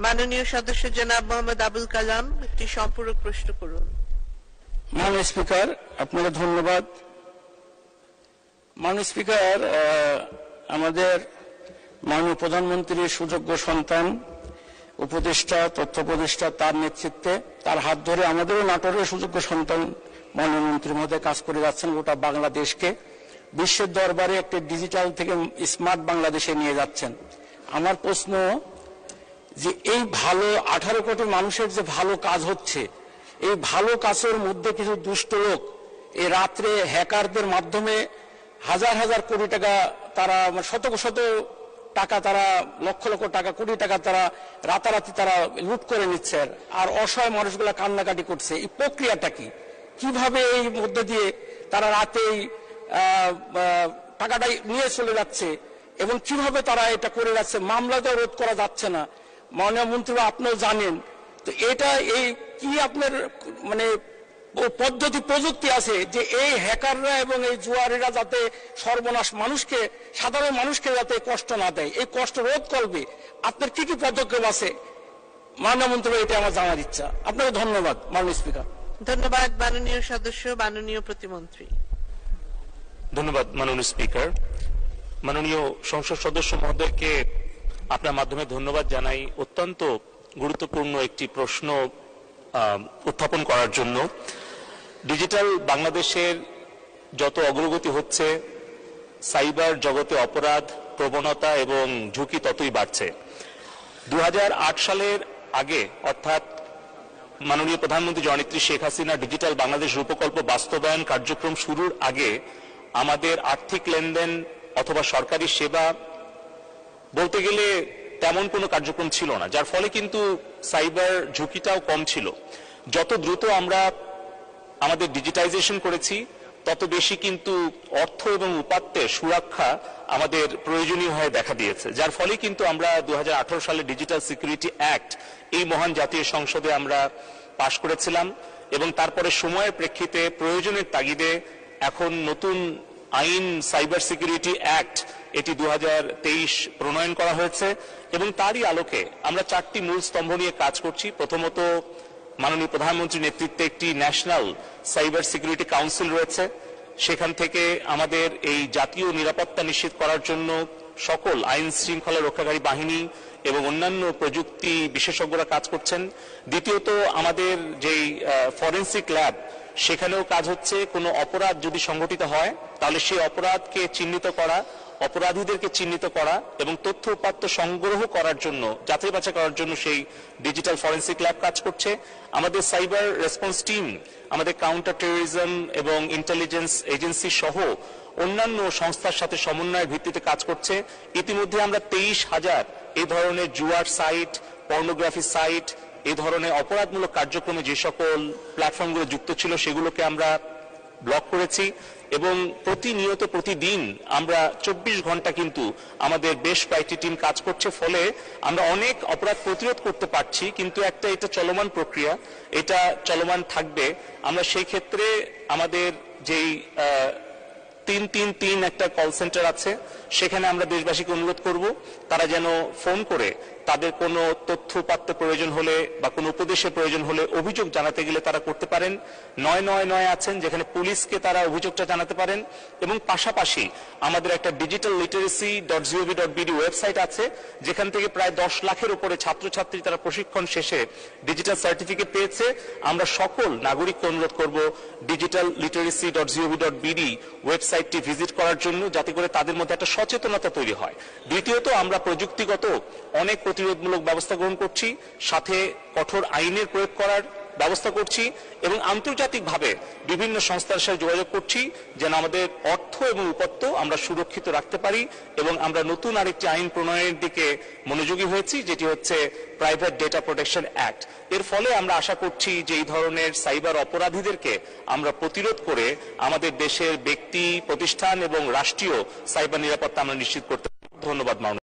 মাননীয় সদস্য জনাব মোহাম্মদ আবুল কালাম একটি সম্পূরক প্রশ্ন করুন। মাননীয় স্পিকার, আপনাকে ধন্যবাদ। মাননীয় স্পিকার, আমাদের মাননীয় প্রধানমন্ত্রীর সুযোগ্য সন্তান, উপদেষ্টা, তথ্য উপদেষ্টা, তার নেতৃত্বে, তার হাত ধরে আমাদেরও নাটোরের সুযোগ্য সন্তান মাননীয় মন্ত্রী মহোদয় কাজ করে যাচ্ছেন। গোটা বাংলাদেশকে বিশ্বের দরবারে একটি ডিজিটাল থেকে স্মার্ট বাংলাদেশে নিয়ে যাচ্ছেন। আমার প্রশ্ন যে এই ভালো 18 কোটি মানুষের যে ভালো কাজ হচ্ছে, এই ভালো কাজের মধ্যে কিছু দুষ্ট লোক এই রাত্রে হ্যাকারদের মাধ্যমে হাজার হাজার কোটি টাকা, তারা শত শত টাকা, তারা লক্ষ লক্ষ টাকা, কোটি টাকা তারা রাতারাতি তারা লুট করে নিচ্ছে, আর অসহায় মানুষগুলা কান্নাকাটি করছে। এই প্রক্রিয়াটা কি, কিভাবে এই মধ্যে দিয়ে তারা রাতেই টাকাটা নিয়ে চলে যাচ্ছে এবং কিভাবে তারা এটা করে যাচ্ছে, মামলাতেও রোধ করা যাচ্ছে না। মাননীয় মন্ত্রী, আপনিও জানেন তো এটা, এই কি আপনার পদ্ধতি প্রযুক্তি আছে যে এই হ্যাকাররা এবং এই জুয়ারিরা যাতে সর্বনাশ মানুষকে, সাধারণ মানুষকে যাতে কষ্ট না দেয়, এই কষ্ট রোধ করবে আপনার কি কি পদক্ষেপ আছে মাননীয় মন্ত্রী? এটা আমার জানার ইচ্ছা। আপনাকে ধন্যবাদ মাননীয় স্পিকার। ধন্যবাদ মাননীয় সদস্য, মাননীয় প্রতিমন্ত্রী। ধন্যবাদ মাননীয় স্পিকার। মাননীয় সংসদ সদস্য মহোদয়কে আপনার মাধ্যমে ধন্যবাদ জানাই অত্যন্ত গুরুত্বপূর্ণ একটি প্রশ্ন উত্থাপন করার জন্য। ডিজিটাল বাংলাদেশের যত অগ্রগতি হচ্ছে, সাইবার জগতে অপরাধ, প্রবণতা এবং ঝুঁকি ততই বাড়ছে। 2008 সালের আগে, অর্থাৎ মাননীয় প্রধানমন্ত্রী জননেত্রী শেখ হাসিনা ডিজিটাল বাংলাদেশ রূপকল্প বাস্তবায়ন কার্যক্রম শুরুর আগে আমাদের আর্থিক লেনদেন অথবা সরকারি সেবা বলতে গেলে তেমন কোনো কার্যক্রম ছিল না, যার ফলে কিন্তু সাইবার ঝুঁকিটাও কম ছিল। যত দ্রুত আমরা আমাদের ডিজিটাইজেশন করেছি, তত বেশি কিন্তু অর্থ এবং উপাত্তের সুরক্ষা আমাদের প্রয়োজনীয় হয়ে দেখা দিয়েছে, যার ফলে কিন্তু আমরা 2018 সালে ডিজিটাল সিকিউরিটি অ্যাক্ট এই মহান জাতীয় সংসদে আমরা পাশ করেছিলাম এবং তারপরে সময়ের প্রেক্ষিতে প্রয়োজনের তাগিদে এখন নতুন আইন সাইবার সিকিউরিটি অ্যাক্ট এটি 2023 প্রণয়ন করা হয়েছে এবং তারই আলোকে আমরা 4টি মূল স্তম্ভ নিয়ে কাজ করছি। প্রথমত, মাননীয় প্রধানমন্ত্রীর নেতৃত্বে একটি ন্যাশনাল সাইবার সিকিউরিটি কাউন্সিল রয়েছে। সেখান থেকে আমাদের এই জাতীয় নিরাপত্তা নিশ্চিত করার জন্য সকল আইন শৃঙ্খলা রক্ষাকারী বাহিনী এবং অন্যান্য প্রযুক্তি বিশেষজ্ঞরা কাজ করছেন। দ্বিতীয়ত, আমাদের যেই ফরেনসিক ল্যাব, সেখানেও কাজ হচ্ছে। কোনো অপরাধ যদি সংঘটিত হয় তাহলে সেই অপরাধকে চিহ্নিত করা, অপরাধীদেরকে চিহ্নিত করা এবং তথ্য উপাত্ত সংগ্রহ করার জন্য, যাচাই বাছাই করার জন্য সেই ডিজিটাল ফরেনসিক ল্যাব কাজ করছে। আমাদের সাইবার রেসপন্স টিম আমাদের কাউন্টার টেররিজম এবং ইন্টেলিজেন্স এজেন্সি সহ অন্যান্য সংস্থার সাথে সমন্বয়ের ভিত্তিতে কাজ করছে। ইতিমধ্যে আমরা 23,000 এই ধরনের জুয়ার সাইট, পর্নোগ্রাফি সাইট, এই ধরনের অপরাধমূলক কার্যক্রমে যে সকল প্ল্যাটফর্মগুলো যুক্ত ছিল সেগুলোকে আমরা ব্লক করেছি এবং প্রতিনিয়ত প্রতিদিন আমরা 24 ঘন্টা কিন্তু আমাদের বেশ কয়েকটি টিম কাজ করছে। ফলে আমরা অনেক অপরাধ প্রতিরোধ করতে পারছি, কিন্তু এটা চলমান প্রক্রিয়া, এটা চলমান থাকবে। আমরা সেই ক্ষেত্রে আমাদের যেই 333 একটা কল সেন্টার আছে, সেখানে আমরা দেশবাসীকে অনুরোধ করব তারা যেন ফোন করে তাদের কোনো তথ্য উপাত্ত প্রয়োজন হলে বা কোনো উপদেশের প্রয়োজন হলে অভিযোগ জানাতে গেলে তারা করতে পারেন। 999 আছেন, যেখানে পুলিশকে তারা অভিযোগটা জানাতে পারেন। এবং পাশাপাশি আমাদের একটা digital-literacy.gov.bd ওয়েবসাইট আছে, যেখান থেকে প্রায় 10 লাখের উপরে ছাত্রছাত্রী তারা প্রশিক্ষণ শেষে ডিজিটাল সার্টিফিকেট পেয়েছে। আমরা সকল নাগরিককে অনুরোধ করব digital-literacy.gov.bd ওয়েবসাইটটি ভিজিট করার জন্য, যাতে করে তাদের মধ্যে একটা সচেতনতা তৈরি হয়। দ্বিতীয়ত, আমরা প্রযুক্তিগত অনেক প্রতিরোধমূলক ব্যবস্থা গ্রহণ করছি, সাথে কঠোর আইনের প্রয়োগ করার ব্যবস্থা করছি এবং আন্তর্জাতিকভাবে বিভিন্ন সংস্থার সাথে যোগাযোগ করছি যেন আমাদের অর্থ এবং উপাত্ত আমরা সুরক্ষিত রাখতে পারি। এবং আমরা নতুন আরেকটি আইন প্রণয়নের দিকে মনোযোগী হয়েছি, যেটি হচ্ছে প্রাইভেট ডেটা প্রোটেকশন অ্যাক্ট। এর ফলে আমরা আশা করছি যে এই ধরনের সাইবার অপরাধীদেরকে আমরা প্রতিরোধ করে আমাদের দেশের ব্যক্তি, প্রতিষ্ঠান এবং রাষ্ট্রীয় সাইবার নিরাপত্তা আমরা নিশ্চিত করতে পারি। ধন্যবাদ।